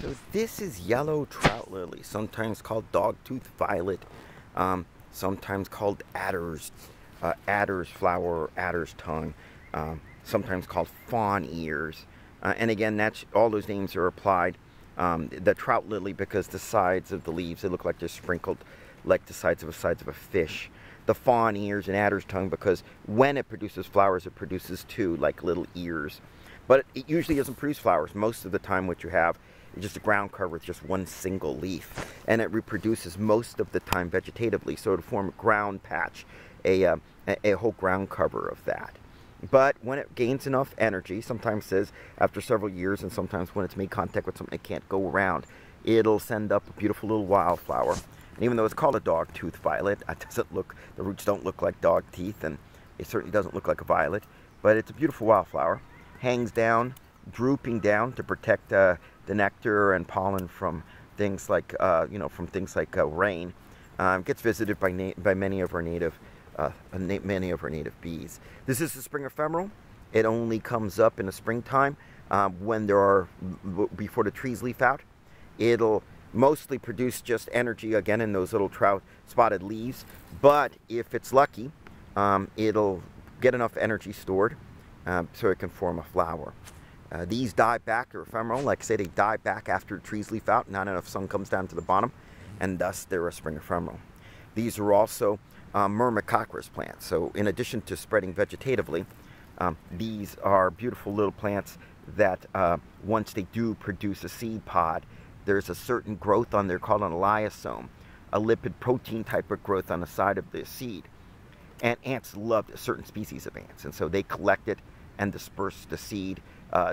So this is Yellow Troutlily, sometimes called Dogtooth Violet, sometimes called adder's flower or adder's tongue, sometimes called Fawn Ears. And again, all those names are applied. The trout lily because the sides of the leaves, they look like they're sprinkled like the sides of a fish. The fawn ears and adder's tongue because when it produces flowers, it produces two, like little ears. But it usually doesn't produce flowers. Most of the time what you have is just a ground cover with just one single leaf. And it reproduces most of the time vegetatively, so it'll form a ground patch, a whole ground cover of that. But when it gains enough energy, sometimes says after several years, and sometimes when it's made contact with something it can't go around, it'll send up a beautiful little wildflower. And even though it's called a dogtooth violet, the roots don't look like dog teeth, and it certainly doesn't look like a violet, but it's a beautiful wildflower. Hangs down, drooping down to protect the nectar and pollen from things like, rain. Gets visited by many of our native bees. This is the spring ephemeral. It only comes up in the springtime before the trees leaf out. It'll mostly produce just energy again in those little trout spotted leaves, but if it's lucky, it'll get enough energy stored so it can form a flower. These die back, they're ephemeral. Like I say, they die back after the trees leaf out. Not enough sun comes down to the bottom, and thus they're a spring ephemeral. These are also myrmecoccus plants. So in addition to spreading vegetatively, these are beautiful little plants that once they do produce a seed pod, there's a certain growth on there called an elaiosome, a lipid protein type of growth on the side of the seed. And ants love a certain species of ants, and so they collect it and disperse the seed.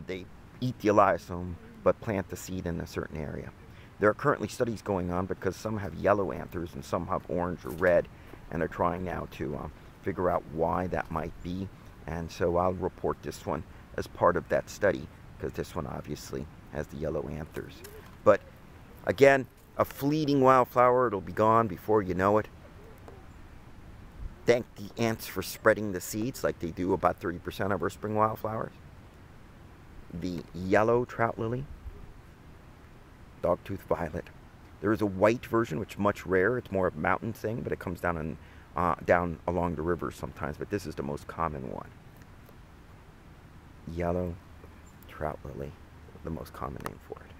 They eat the elaiosome, but plant the seed in a certain area. There are currently studies going on because some have yellow anthers and some have orange or red, and they're trying now to figure out why that might be. And so I'll report this one as part of that study, because this one obviously has the yellow anthers. But again, a fleeting wildflower, it'll be gone before you know it. Thank the ants for spreading the seeds like they do about 30% of our spring wildflowers. The yellow trout lily, dogtooth violet. There is a white version, which is much rarer. It's more of a mountain thing, but it comes down along the rivers sometimes. But this is the most common one. Yellow trout lily, the most common name for it.